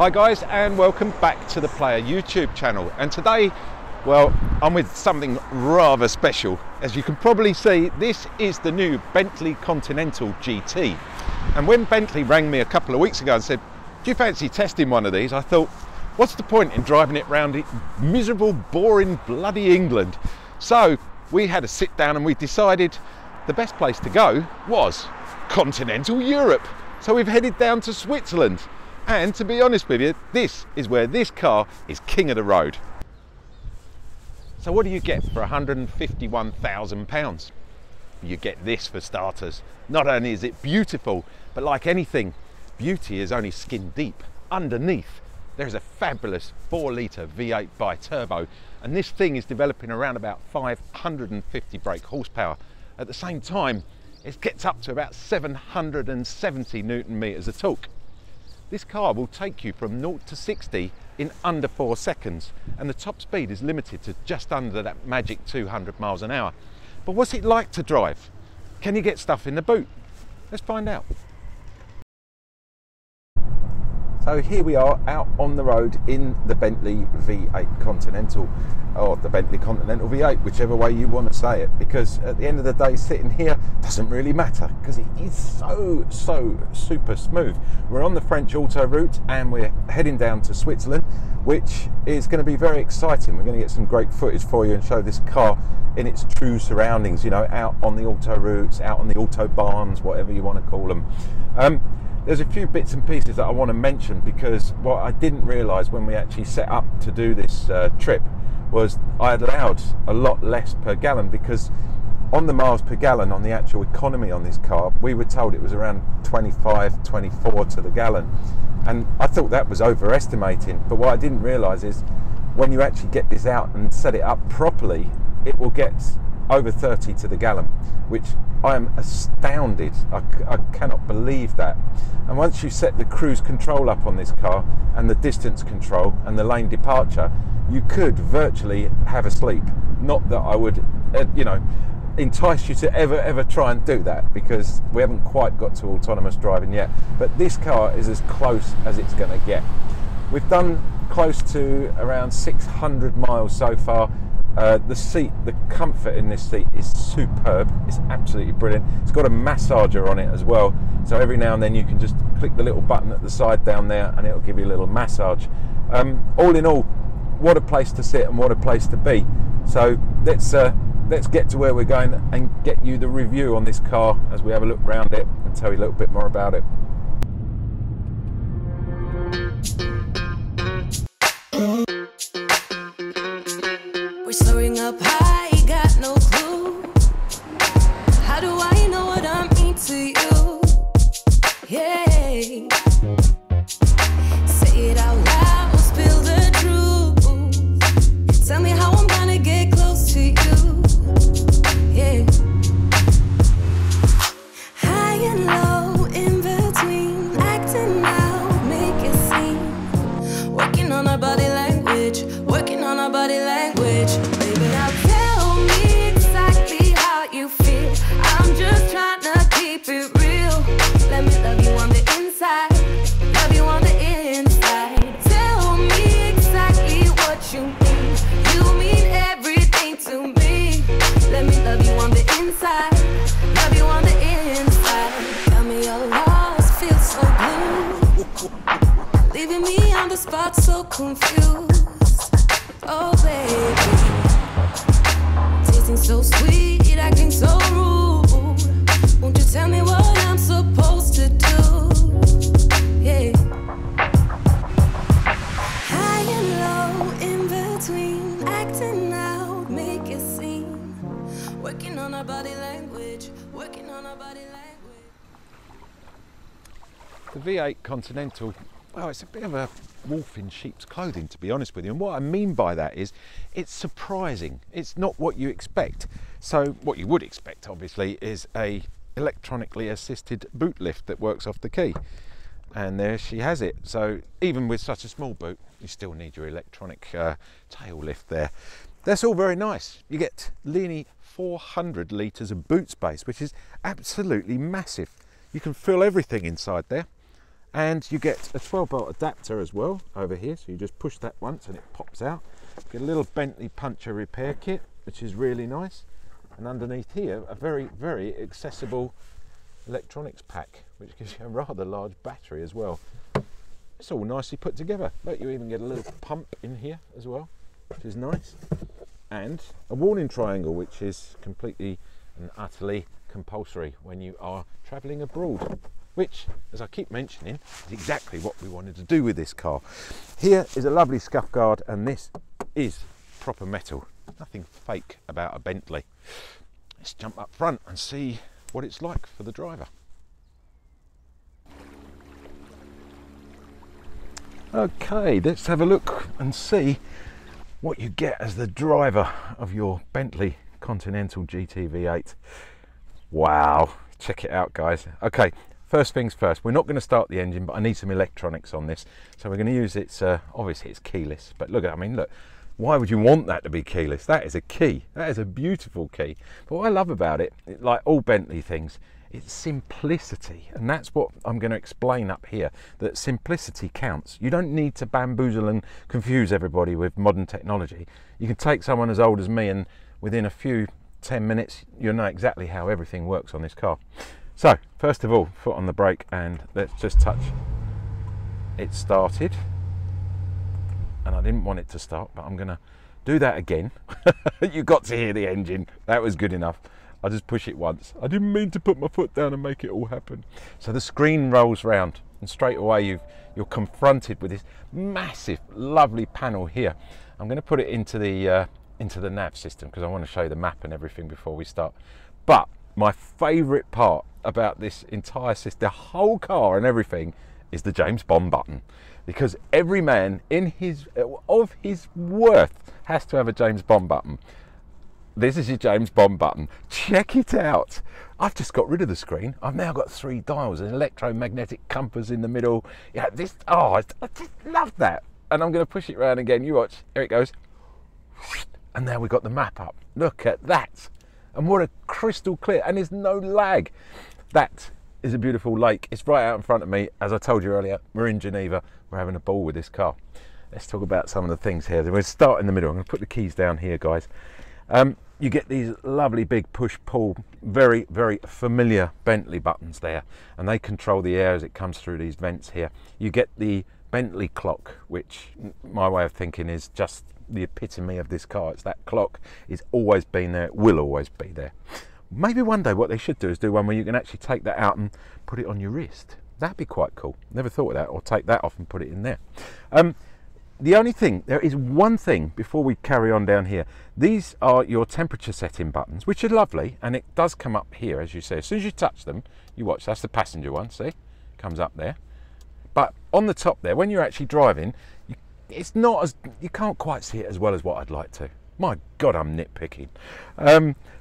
Hi guys, and welcome back to the Player YouTube channel. And today, well, I'm with something rather special. As you can probably see, this is the new Bentley Continental GT. And when Bentley rang me a couple of weeks ago and said, do you fancy testing one of these? I thought, what's the point in driving it round miserable, boring, bloody England? So we had a sit down and we decided the best place to go was continental Europe. So we've headed down to Switzerland. And to be honest with you, this is where this car is king of the road. So what do you get for £151,000? You get this for starters. Not only is it beautiful, but like anything, beauty is only skin deep. Underneath, there's a fabulous 4-litre V8 bi-turbo, and this thing is developing around about 550 brake horsepower. At the same time, it gets up to about 770 Newton meters of torque. This car will take you from 0 to 60 in under 4 seconds, and the top speed is limited to just under that magic 200 miles an hour. But what's it like to drive? Can you get stuff in the boot? Let's find out. So here we are out on the road in the Bentley V8 Continental, or the Bentley Continental V8, whichever way you want to say it, because at the end of the day, sitting here doesn't really matter because it is so super smooth. We're on the French autoroute and we're heading down to Switzerland, which is going to be very exciting. We're going to get some great footage for you and show this car in its true surroundings, you know, out on the autoroutes, out on the autobahns, whatever you want to call them. There's a few bits and pieces that I want to mention, because what I didn't realise when we actually set up to do this trip was I had allowed a lot less per gallon, because on the miles per gallon on the actual economy on this car, we were told it was around 25, 24 to the gallon. And I thought that was overestimating, but what I didn't realise is when you actually get this out and set it up properly, it will get over 30 to the gallon, which I am astounded. I cannot believe that. And once you set the cruise control up on this car and the distance control and the lane departure, you could virtually have a sleep. Not that I would, you know, entice you to ever try and do that, because we haven't quite got to autonomous driving yet. But this car is as close as it's going to get. We've done close to around 600 miles so far. The seat, the comfort in this seat is superb. It's absolutely brilliant. It's got a massager on it as well, so every now and then you can just click the little button at the side down there and it'll give you a little massage. All in all, what a place to sit and what a place to be. So let's get to where we're going and get you the review on this car as we have a look around it and tell you a little bit more about it. We're soaring up high, got no clue. How do I know what I mean to you? Yeah. Say it out loud, spill the truth. Tell me how I'm gonna get close to you. Yeah. High and low, in between, acting out, make it seem. Working on our body language, working on our body language. Baby, now tell me exactly how you feel. I'm just trying to keep it real. Let me love you on the inside, love you on the inside. Tell me exactly what you mean. You mean everything to me. Let me love you on the inside, love you on the inside. Got me all lost, feel so blue, leaving me on the spot so confused. Oh baby, tasting so sweet, acting so rude. Won't you tell me what I'm supposed to do? Yeah. High and low, in between, acting out, make it seem. Working on our body language, working on our body language. The V8 Continental, well, it's a bit of a wolf in sheep's clothing, to be honest with you. And what I mean by that is it's surprising. It's not what you expect. So what you would expect, obviously, is a electronically assisted boot lift that works off the key. And there she has it. So even with such a small boot, you still need your electronic tail lift there. That's all very nice. You get nearly 400 litres of boot space, which is absolutely massive. You can fill everything inside there. And you get a 12-volt adapter as well over here, so you just push that once and it pops out. Get a little Bentley puncture repair kit, which is really nice. And underneath here, a very, very accessible electronics pack, which gives you a rather large battery as well. It's all nicely put together. Look, you even get a little pump in here as well, which is nice. And a warning triangle, which is completely and utterly compulsory when you are travelling abroad, which, as I keep mentioning, is exactly what we wanted to do with this car. Here is a lovely scuff guard, and this is proper metal. Nothing fake about a Bentley. Let's jump up front and see what it's like for the driver. Okay, let's have a look and see what you get as the driver of your Bentley Continental GT V8. Wow, check it out, guys. Okay, first things first, we're not going to start the engine, but I need some electronics on this, so we're going to use its obviously it's keyless, but look at, I mean, look, why would you want that to be keyless? That is a key. That is a beautiful key. But what I love about it, like all Bentley things, it's simplicity, and that's what I'm going to explain up here, that simplicity counts. You don't need to bamboozle and confuse everybody with modern technology. You can take someone as old as me and within a few 10 minutes you'll know exactly how everything works on this car. So first of all, foot on the brake, and let's just touch. It started, and I didn't want it to start, but I'm going to do that again. You got to hear the engine. That was good enough. I just push it once. I didn't mean to put my foot down and make it all happen. So the screen rolls round, and straight away you're confronted with this massive, lovely panel here. I'm going to put it into the nav system because I want to show you the map and everything before we start. But my favourite part about this entire system, the whole car and everything, is the James Bond button. Because every man of his worth has to have a James Bond button. This is your James Bond button. Check it out. I've just got rid of the screen. I've now got 3 dials, an electromagnetic compass in the middle. Yeah, I just love that. And I'm going to push it around again. You watch. Here it goes. And now we've got the map up. Look at that. And what a crystal clear. And there's no lag. That is a beautiful lake. It's right out in front of me. As I told you earlier, we're in Geneva. We're having a ball with this car. Let's talk about some of the things here. We'll start in the middle. I'm going to put the keys down here, guys. You get these lovely big push-pull, very, very familiar Bentley buttons there, and they control the air as it comes through these vents here. You get the Bentley clock, which my way of thinking is just the epitome of this car. It's that clock. It's always been there. It will always be there. Maybe one day what they should do is do one where you can actually take that out and put it on your wrist. That'd be quite cool. Never thought of that. Or take that off and put it in there. The only thing, there is one thing before we carry on down here. These are your temperature setting buttons, which are lovely, and it does come up here, as you see. As soon as you touch them, you watch, that's the passenger one, see? Comes up there. But on the top there, when you're actually driving, it's not as, you can't quite see it as well as what I'd like to. My God, I'm nitpicking.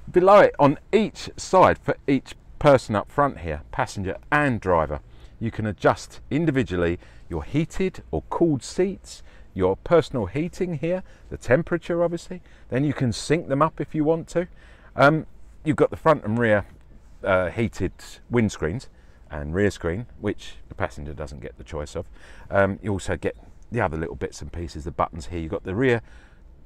Below it, on each side, for each person up front here, passenger and driver, you can adjust individually your heated or cooled seats, your personal heating here, the temperature obviously, then you can sync them up if you want to. You've got the front and rear heated windscreens and rear screen, which the passenger doesn't get the choice of. You also get the other little bits and pieces, the buttons here. You've got the rear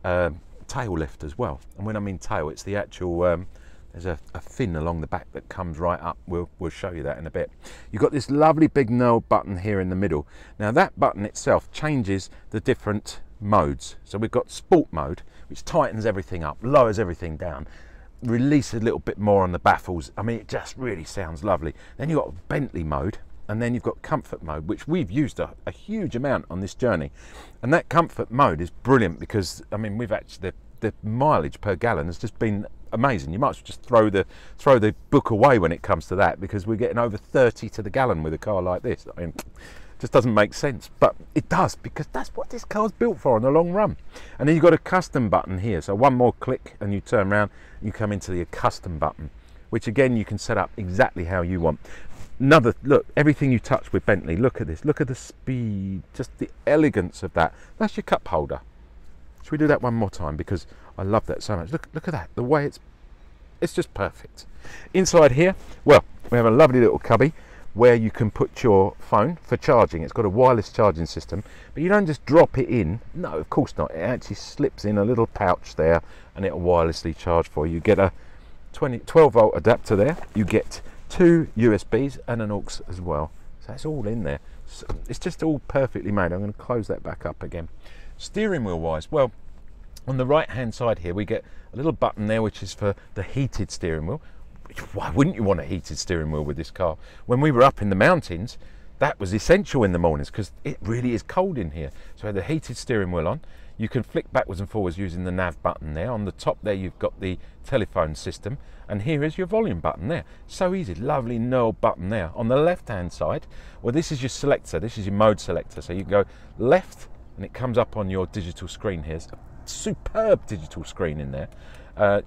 tail lift as well, and when I mean tail, it's the actual there's a fin along the back that comes right up. We'll show you that in a bit. You've got this lovely big knurled button here in the middle. Now that button itself changes the different modes. So we've got sport mode, which tightens everything up, lowers everything down, releases a little bit more on the baffles. I mean, it just really sounds lovely. Then you've got Bentley mode, and then you've got comfort mode, which we've used a huge amount on this journey. And that comfort mode is brilliant because, I mean, we've actually, the mileage per gallon has just been amazing. You might as well just throw the book away when it comes to that, because we're getting over 30 to the gallon with a car like this. I mean, it just doesn't make sense, but it does, because that's what this car's built for in the long run. And then you've got a custom button here, so one more click and you turn around and you come into the custom button, which again you can set up exactly how you want. Another look, everything you touch with Bentley, look at this, look at the speed, just the elegance of that. That's your cup holder. Should we do that one more time, because I love that so much. Look at that, the way it's just perfect. Inside here, well, we have a lovely little cubby. where you can put your phone for charging. It's got a wireless charging system, but you don't just drop it in. No, of course not. It actually slips in a little pouch there and it'll wirelessly charge for you. You get a 12 volt adapter there. You get 2 USBs and an aux as well. So it's all in there. So it's just all perfectly made. I'm going to close that back up again. Steering wheel wise, well, on the right hand side here we get a little button there which is for the heated steering wheel. Why wouldn't you want a heated steering wheel with this car? When we were up in the mountains, that was essential in the mornings because it really is cold in here. So I had the heated steering wheel on. You can flick backwards and forwards using the nav button there. On the top there you've got the telephone system, and here is your volume button there. So easy, lovely knurled button there. On the left hand side, well, this is your selector, this is your mode selector. So you can go left and it comes up on your digital screen here. It's a superb digital screen in there.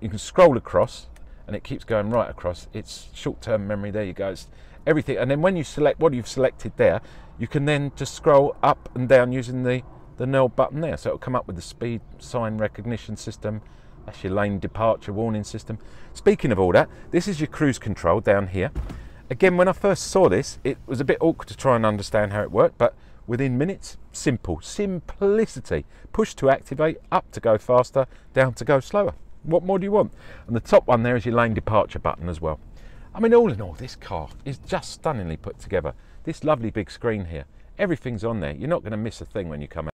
You can scroll across and it keeps going right across. It's short-term memory, there you go. It's everything. And then when you select what you've selected there, you can then just scroll up and down using the knurled button there. So it'll come up with the speed sign recognition system. That's your lane departure warning system. Speaking of all that, this is your cruise control down here. Again, when I first saw this, it was a bit awkward to try and understand how it worked, but within minutes, simple, simplicity. Push to activate, up to go faster, down to go slower. What more do you want? And the top one there is your lane departure button as well. I mean, all in all, this car is just stunningly put together. This lovely big screen here, everything's on there. You're not going to miss a thing when you come out.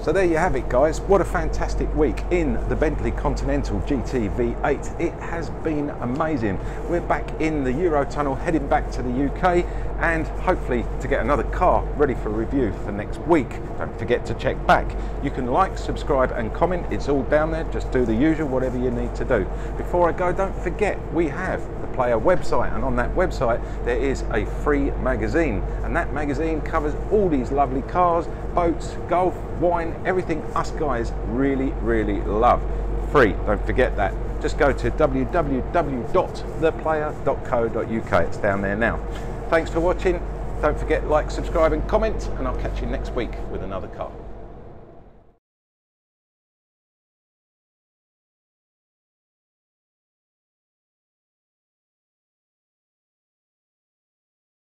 So there you have it, guys. What a fantastic week in the Bentley Continental GT V8. It has been amazing. We're back in the Eurotunnel, heading back to the UK, and hopefully to get another car ready for review for next week. Don't forget to check back. You can like, subscribe and comment. It's all down there. Just do the usual, whatever you need to do. Before I go, don't forget we have the Player website, and on that website there is a free magazine, and that magazine covers all these lovely cars, boats, golf, wine, everything us guys really love. Free, don't forget that. Just go to www.theplayer.co.uk. it's down there now. Thanks for watching. Don't forget, like, subscribe and comment, and I'll catch you next week with another car.